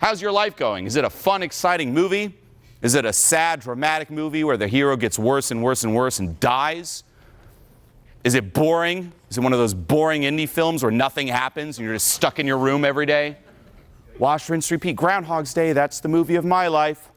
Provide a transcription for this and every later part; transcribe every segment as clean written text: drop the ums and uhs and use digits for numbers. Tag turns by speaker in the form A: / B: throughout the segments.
A: How's your life going? Is it a fun, exciting movie? Is it a sad, dramatic movie where the hero gets worse and worse and worse and dies? Is it boring? Is it one of those boring indie films where nothing happens and you're just stuck in your room every day? Wash, rinse, repeat. Groundhog's Day, that's the movie of my life.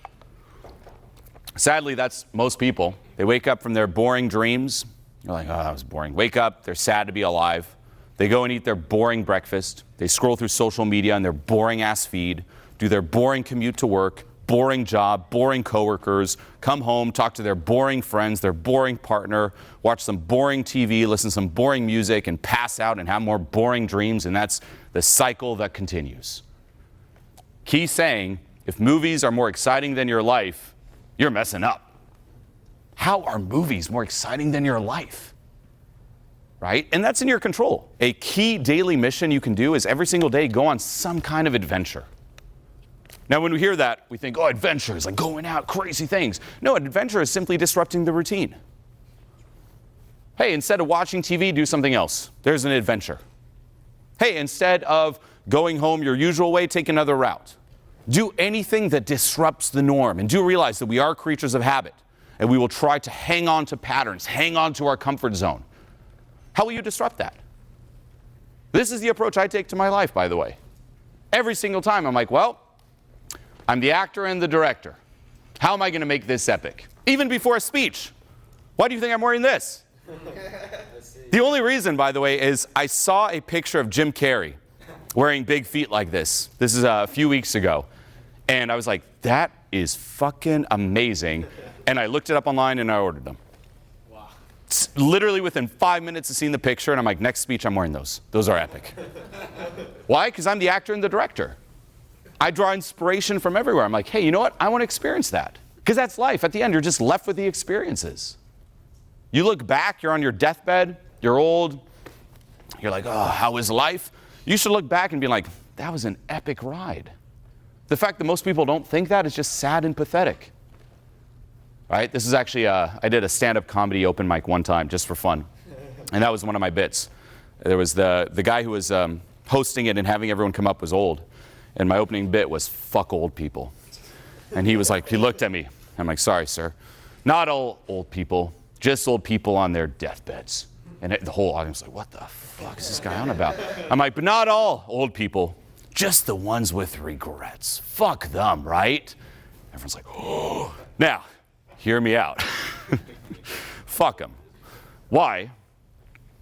A: Sadly, that's most people. They wake up from their boring dreams. They're like, oh, that was boring. Wake up, they're sad to be alive. They go and eat their boring breakfast. They scroll through social media on their boring-ass feed, do their boring commute to work, boring job, boring coworkers, come home, talk to their boring friends, their boring partner, watch some boring TV, listen to some boring music, and pass out and have more boring dreams, and that's the cycle that continues. Key saying, if movies are more exciting than your life, you're messing up. How are movies more exciting than your life? Right? And that's in your control. A key daily mission you can do is every single day go on some kind of adventure. Now, when we hear that, we think, oh, adventure is like going out, crazy things. No, an adventure is simply disrupting the routine. Hey, instead of watching TV, do something else. There's an adventure. Hey, instead of going home your usual way, take another route. Do anything that disrupts the norm. And do realize that we are creatures of habit. And we will try to hang on to patterns, hang on to our comfort zone. How will you disrupt that? This is the approach I take to my life, by the way. Every single time I'm like, well, I'm the actor and the director. How am I going to make this epic? Even before a speech. Why do you think I'm wearing this? The only reason, by the way, is I saw a picture of Jim Carrey wearing big feet like this. This is a few weeks ago. And I was like, that is fucking amazing. And I looked it up online and I ordered them. Wow. Literally within 5 minutes of seeing the picture, and I'm like, next speech, I'm wearing those. Those are epic. Why? Because I'm the actor and the director. I draw inspiration from everywhere. I'm like, hey, you know what? I want to experience that. Because that's life. At the end, you're just left with the experiences. You look back, you're on your deathbed, you're old, you're like, oh, how was life? You should look back and be like, that was an epic ride. The fact that most people don't think that is just sad and pathetic. Right? This is actually, I did a stand-up comedy open mic one time just for fun. And that was one of my bits. There was the guy who was hosting it and having everyone come up was old. And my opening bit was, fuck old people. And he was like, he looked at me. I'm like, sorry, sir. Not all old people, just old people on their deathbeds. And the whole audience was like, what the fuck is this guy on about? I'm like, but not all old people, just the ones with regrets. Fuck them, right? Everyone's like, oh. Now, hear me out. Fuck them. Why?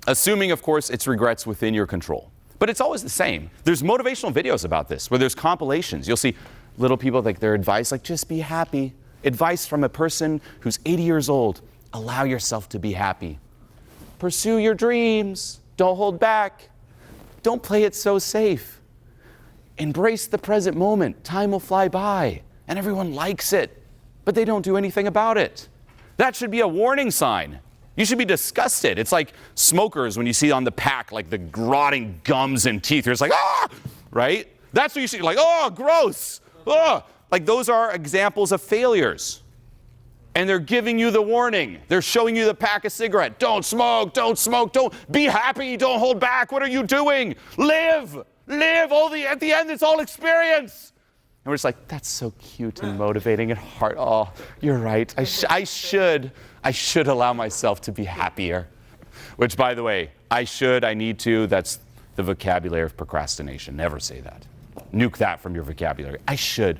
A: Assuming, of course, it's regrets within your control. But it's always the same. There's motivational videos about this, where there's compilations. You'll see little people, like their advice, like just be happy. Advice from a person who's 80 years old. Allow yourself to be happy. Pursue your dreams. Don't hold back. Don't play it so safe. Embrace the present moment. Time will fly by. And everyone likes it. But they don't do anything about it. That should be a warning sign. You should be disgusted. It's like smokers when you see on the pack, like the rotting gums and teeth. You're just like, ah, right? That's what you see. Like, oh, gross. Oh. Like those are examples of failures. And they're giving you the warning. They're showing you the pack of cigarette. Don't smoke, don't smoke, don't be happy, don't hold back. What are you doing? Live, live. At the end, it's all experience. And we're just like, that's so cute and motivating and heart. Oh, you're right. I should allow myself to be happier. Which, by the way, I need to. That's the vocabulary of procrastination. Never say that. Nuke that from your vocabulary. I should.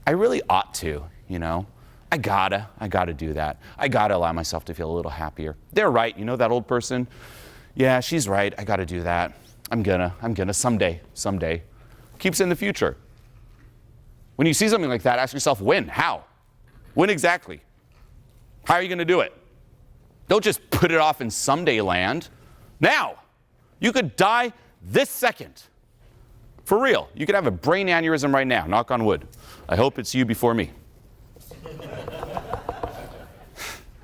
A: I really ought to, you know. I gotta do that. I gotta allow myself to feel a little happier. They're right. You know that old person? Yeah, she's right. I gotta do that. I'm gonna someday. Keeps it in the future. When you see something like that, ask yourself, when? How? When exactly? How are you going to do it? Don't just put it off in someday land. Now. You could die this second. For real. You could have a brain aneurysm right now. Knock on wood. I hope it's you before me.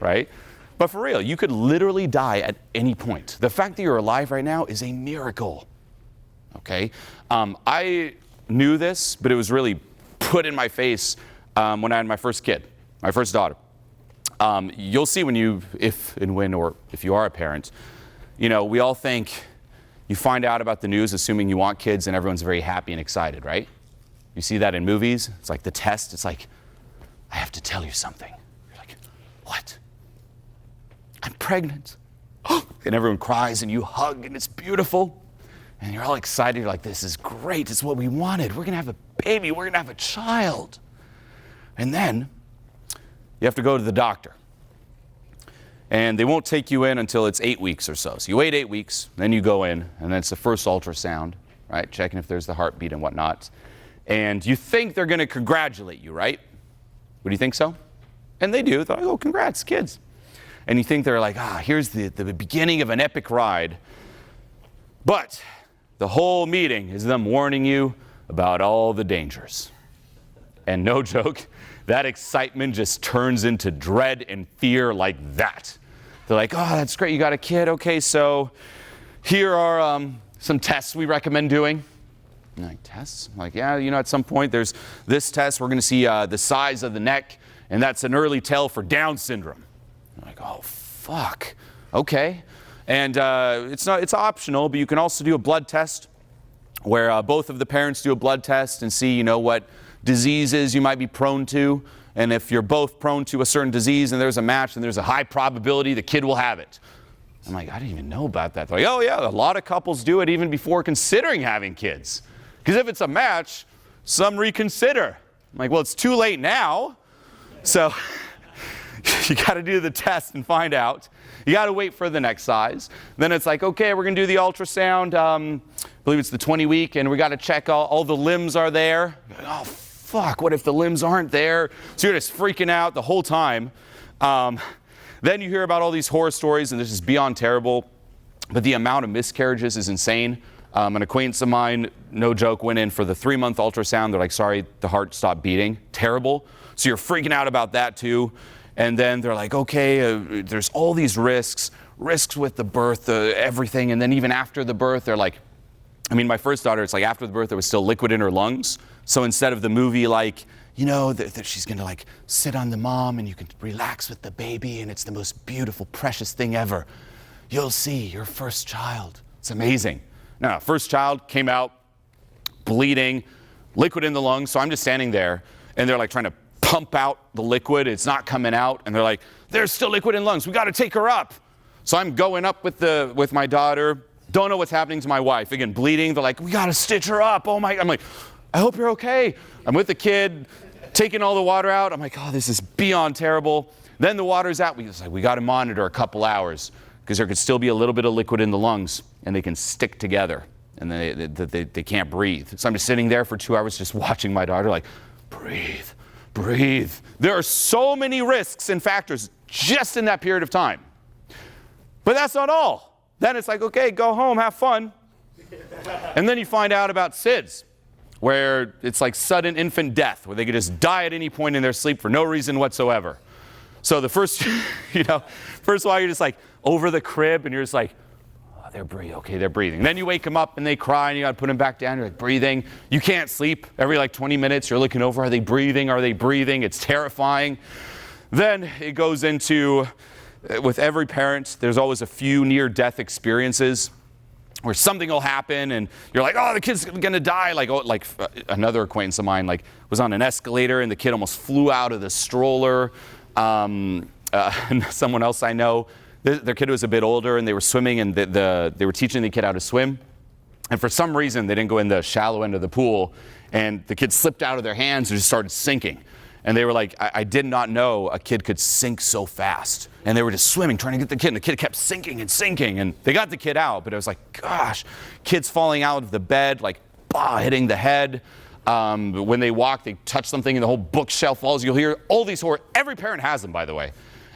A: Right? But for real, you could literally die at any point. The fact that you're alive right now is a miracle. Okay? I knew this, but it was really put in my face when I had my first kid, my first daughter. You'll see if you are a parent, you know, we all think you find out about the news assuming you want kids and everyone's very happy and excited, right? You see that in movies? It's like the test. It's like, I have to tell you something. You're like, what? I'm pregnant. And everyone cries and you hug and it's beautiful. And you're all excited. You're like, this is great. It's what we wanted. We're going to have a baby. We're going to have a child. And then you have to go to the doctor. And they won't take you in until it's 8 weeks or so. So you wait 8 weeks, then you go in, and then it's the first ultrasound, right? Checking if there's the heartbeat and whatnot. And you think they're going to congratulate you, right? Would you think so? And they do. They're like, oh, congrats, kids. And you think they're like, here's the beginning of an epic ride. But the whole meeting is them warning you about all the dangers. And no joke, that excitement just turns into dread and fear like that. They're like, oh, that's great, you got a kid. Okay, so here are some tests we recommend doing. I'm like, tests? I'm like, yeah, at some point there's this test. We're going to see the size of the neck, and that's an early tell for Down syndrome. I'm like, oh, fuck. Okay. And it's optional, but you can also do a blood test where both of the parents do a blood test and see, what diseases you might be prone to. And if you're both prone to a certain disease and there's a match, then there's a high probability the kid will have it. I'm like, I didn't even know about that. They're like, oh yeah, a lot of couples do it even before considering having kids. Because if it's a match, some reconsider. I'm like, well, it's too late now. So you got to do the test and find out. You got to wait for the next size. Then it's like, okay, we're going to do the ultrasound. I believe it's the 20-week, and we got to check all the limbs are there. Oh, fuck, what if the limbs aren't there? So you're just freaking out the whole time. Then you hear about all these horror stories, and this is beyond terrible. But the amount of miscarriages is insane. An acquaintance of mine, no joke, went in for the 3-month ultrasound. They're like, sorry, the heart stopped beating. Terrible. So you're freaking out about that too. And then they're like, okay, there's all these risks with the birth, everything. And then even after the birth, they're like, my first daughter, it's like after the birth, there was still liquid in her lungs. So instead of the movie, like, that she's going to like sit on the mom and you can relax with the baby and it's the most beautiful, precious thing ever. You'll see your first child. It's amazing. Now, first child came out bleeding, liquid in the lungs. So I'm just standing there and they're like trying to pump out the liquid. It's not coming out. And they're like, there's still liquid in lungs. We got to take her up. So I'm going up with my daughter. Don't know what's happening to my wife. Again, bleeding. They're like, we got to stitch her up. Oh my, I'm like, I hope you're okay. I'm with the kid, taking all the water out. I'm like, oh, this is beyond terrible. Then the water's out. We got to monitor a couple hours because there could still be a little bit of liquid in the lungs and they can stick together and they can't breathe. So I'm just sitting there for 2 hours just watching my daughter like, breathe, breathe. There are so many risks and factors just in that period of time. But that's not all. Then it's like, okay, go home, have fun. And then you find out about SIDS, where it's like sudden infant death, where they could just die at any point in their sleep for no reason whatsoever. So the first, first while you're just like over the crib and you're just like, oh, they're breathing. Okay, they're breathing. And then you wake them up and they cry and you got to put them back down. You're like breathing. You can't sleep. Every like 20 minutes you're looking over. Are they breathing? Are they breathing? It's terrifying. Then it goes into, with every parent, there's always a few near-death experiences where something will happen and you're like, oh, the kid's gonna die. Like another acquaintance of mine was on an escalator and the kid almost flew out of the stroller. And someone else I know, their kid was a bit older and they were swimming and they were teaching the kid how to swim. And for some reason, they didn't go in the shallow end of the pool and the kid slipped out of their hands and just started sinking. And they were like, I did not know a kid could sink so fast. And they were just swimming, trying to get the kid. And the kid kept sinking and sinking. And they got the kid out. But it was like, gosh, kids falling out of the bed, like, hitting the head. When they walk, they touch something and the whole bookshelf falls. You'll hear all these horror. Every parent has them, by the way.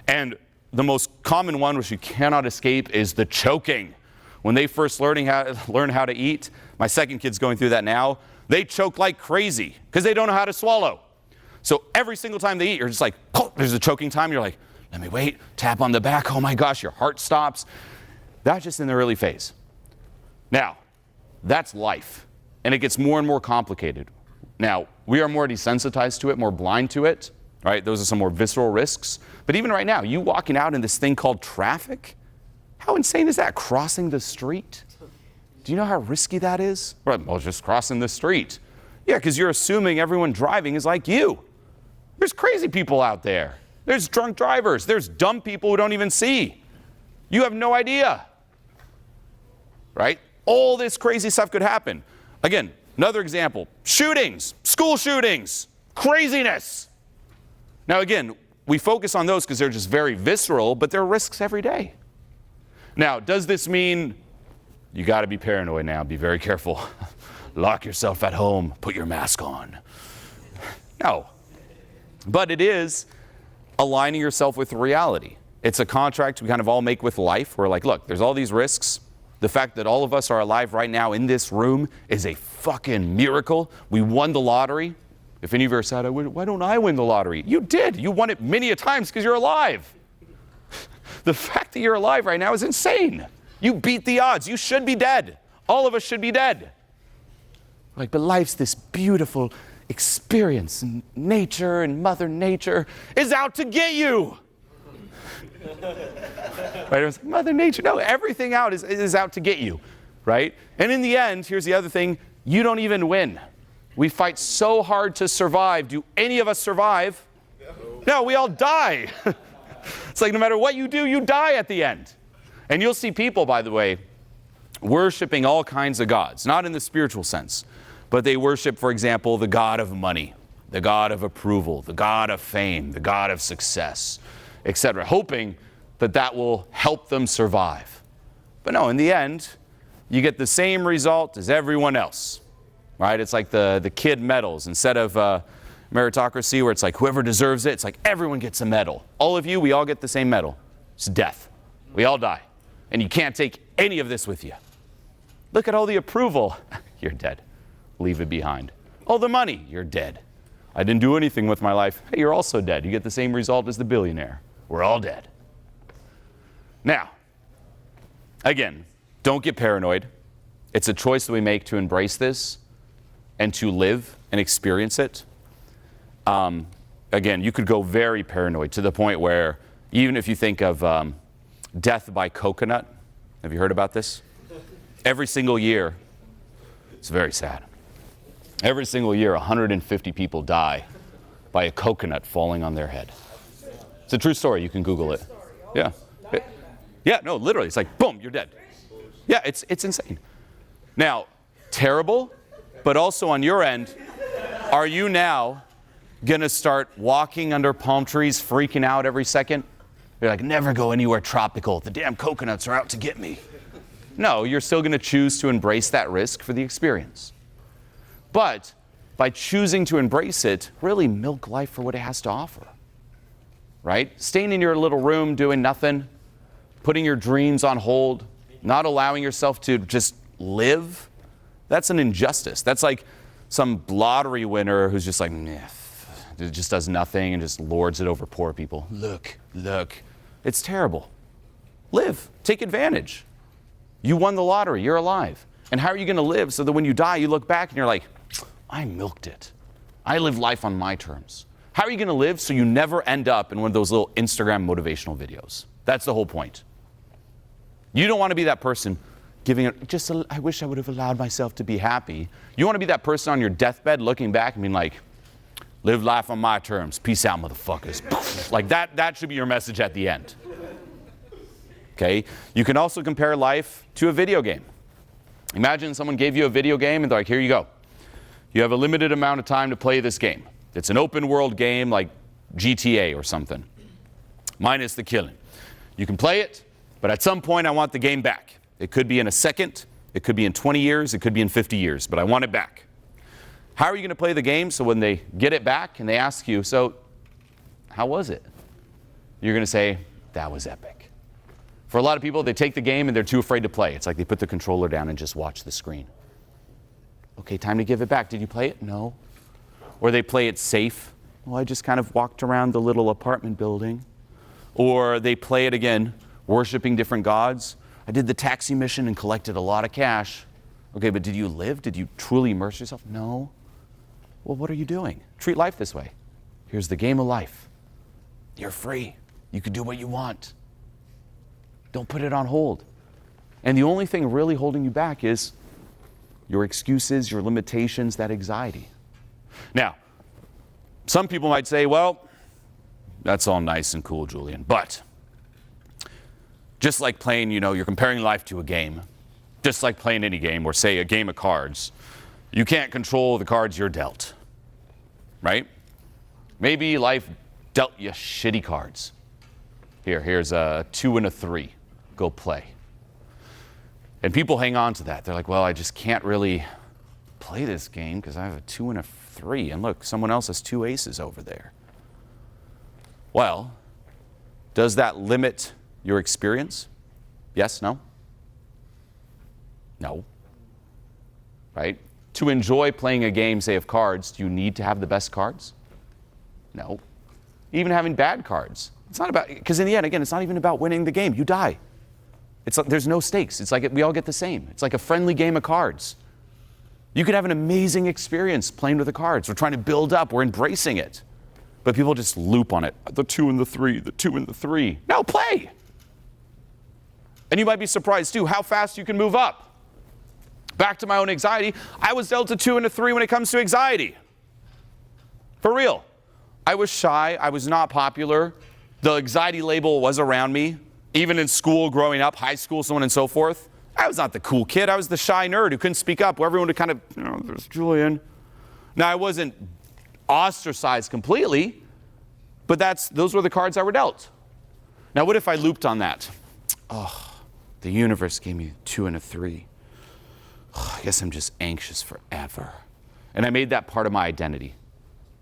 A: And the most common one, which you cannot escape, is the choking. When they first learn how to eat, my second kid's going through that now, they choke like crazy because they don't know how to swallow. So every single time they eat, you're just like, oh, there's a choking time. You're like, let me wait, tap on the back. Oh my gosh, your heart stops. That's just in the early phase. Now, that's life. And it gets more and more complicated. Now, we are more desensitized to it, more blind to it, right? Those are some more visceral risks. But even right now, you walking out in this thing called traffic, how insane is that? Crossing the street? Do you know how risky that is? Well, just crossing the street. Yeah, because you're assuming everyone driving is like you. There's crazy people out there. There's drunk drivers. There's dumb people who don't even see. You have no idea. Right? All this crazy stuff could happen. Again, another example. Shootings, school shootings, craziness. Now again, we focus on those because they're just very visceral, but there are risks every day. Now, does this mean you got to be paranoid now? Be very careful. Lock yourself at home. Put your mask on. No. But it is aligning yourself with reality. It's a contract we kind of all make with life. We're like, look, there's all these risks. The fact that all of us are alive right now in this room is a fucking miracle. We won the lottery. If any of you are sad, why don't I win the lottery? You did. You won it many a times because you're alive. The fact that you're alive right now is insane. You beat the odds. You should be dead. All of us should be dead. Like, but life's this beautiful experience, and nature and Mother Nature is out to get you. Right? It was Mother Nature. No, everything out is out to get you. Right? And in the end, here's the other thing, you don't even win. We fight so hard to survive. Do any of us survive? No, we all die. It's like no matter what you do, you die at the end. And you'll see people, by the way, worshiping all kinds of gods, not in the spiritual sense, but they worship, for example, the god of money, the god of approval, the god of fame, the god of success, etc., hoping that that will help them survive. But no, in the end, you get the same result as everyone else. Right? It's like the kid medals. Instead of meritocracy where it's like whoever deserves it, it's like everyone gets a medal. All of you, we all get the same medal. It's death. We all die. And you can't take any of this with you. Look at all the approval. You're dead. Leave it behind. All the money. You're dead. I didn't do anything with my life. Hey, you're also dead. You get the same result as the billionaire. We're all dead. Now, again, don't get paranoid. It's a choice that we make to embrace this and to live and experience it. Again, you could go very paranoid to the point where even if you think of death by coconut, have you heard about this? Every single year, it's very sad. Every single year, 150 people die by a coconut falling on their head. It's a true story. You can Google it. Yeah. Yeah, no, literally. It's like, boom, you're dead. Yeah, it's insane. Now, terrible, but also on your end, are you now going to start walking under palm trees, freaking out every second? You're like, never go anywhere tropical. The damn coconuts are out to get me. No, you're still going to choose to embrace that risk for the experience. But by choosing to embrace it, really milk life for what it has to offer. Right? Staying in your little room doing nothing, putting your dreams on hold, not allowing yourself to just live, that's an injustice. That's like some lottery winner who's just like, just does nothing and just lords it over poor people. Look. It's terrible. Live. Take advantage. You won the lottery. You're alive. And how are you going to live so that when you die, you look back and you're like, I milked it. I lived life on my terms. How are you going to live so you never end up in one of those little Instagram motivational videos? That's the whole point. You don't want to be that person giving it, I wish I would have allowed myself to be happy. You want to be that person on your deathbed looking back and being like, live life on my terms. Peace out, motherfuckers. Like that should be your message at the end. Okay? You can also compare life to a video game. Imagine someone gave you a video game and they're like, here you go. You have a limited amount of time to play this game. It's an open world game like GTA or something, minus the killing. You can play it, but at some point I want the game back. It could be in a second, it could be in 20 years, it could be in 50 years, but I want it back. How are you going to play the game so when they get it back and they ask you, so how was it? You're going to say, that was epic. For a lot of people, they take the game and they're too afraid to play. It's like they put the controller down and just watch the screen. Okay, time to give it back. Did you play it? No. Or they play it safe. Well, I just kind of walked around the little apartment building. Or they play it again, worshiping different gods. I did the taxi mission and collected a lot of cash. Okay, but did you live? Did you truly immerse yourself? No. Well, what are you doing? Treat life this way. Here's the game of life. You're free. You can do what you want. Don't put it on hold. And the only thing really holding you back is your excuses, your limitations, that anxiety. Now, some people might say, well, that's all nice and cool, Julian, but just like playing, you're comparing life to a game, just like playing any game, or say a game of cards, you can't control the cards you're dealt, right? Maybe life dealt you shitty cards. Here's a 2 and a 3. Go play. And people hang on to that. They're like, well, I just can't really play this game because I have a 2 and a 3. And look, someone else has 2 aces over there. Well, does that limit your experience? Yes, no? No. Right? To enjoy playing a game, say, of cards, do you need to have the best cards? No. Even having bad cards. It's not about, because in the end, again, it's not even about winning the game. You die. There's no stakes. It's like we all get the same. It's like a friendly game of cards. You could have an amazing experience playing with the cards. We're trying to build up. We're embracing it. But people just loop on it. The 2 and the 3, the 2 and the 3. No, play. And you might be surprised, too, how fast you can move up. Back to my own anxiety. I was dealt a 2 and a 3 when it comes to anxiety. For real. I was shy. I was not popular. The anxiety label was around me. Even in school, growing up, high school, so on and so forth. I was not the cool kid. I was the shy nerd who couldn't speak up. Everyone would kind of, there's Julian. Now, I wasn't ostracized completely, but those were the cards I were dealt. Now, what if I looped on that? Oh, the universe gave me 2 and a 3. Oh, I guess I'm just anxious forever. And I made that part of my identity.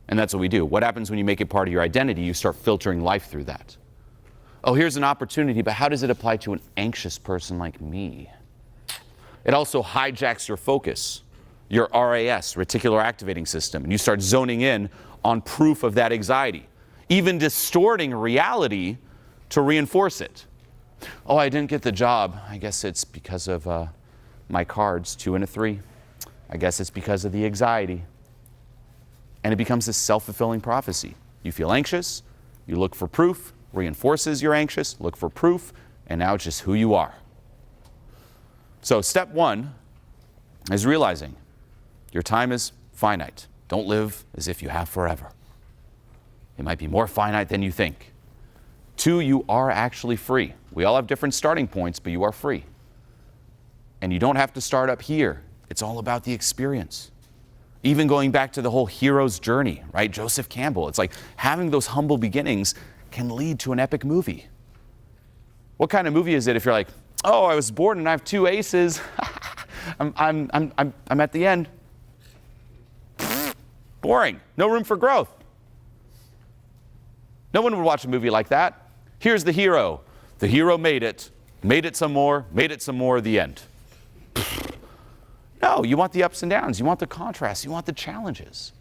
A: And that's what we do. What happens when you make it part of your identity? You start filtering life through that. Oh, here's an opportunity, but how does it apply to an anxious person like me? It also hijacks your focus, your RAS, reticular activating system, and you start zoning in on proof of that anxiety, even distorting reality to reinforce it. Oh, I didn't get the job. I guess it's because of my cards, 2 and a 3. I guess it's because of the anxiety. And it becomes this self-fulfilling prophecy. You feel anxious, you look for proof, reinforces you're anxious, look for proof, and now it's just who you are. So step 1 is realizing your time is finite. Don't live as if you have forever. It might be more finite than you think. 2, you are actually free. We all have different starting points, but you are free. And you don't have to start up here. It's all about the experience. Even going back to the whole hero's journey, right? Joseph Campbell. It's like having those humble beginnings can lead to an epic movie. What kind of movie is it if you're like, oh, I was born and I have 2 aces. I'm at the end. Boring. No room for growth. No one would watch a movie like that. Here's the hero. The hero made it some more, the end. No, you want the ups and downs. You want the contrast. You want the challenges.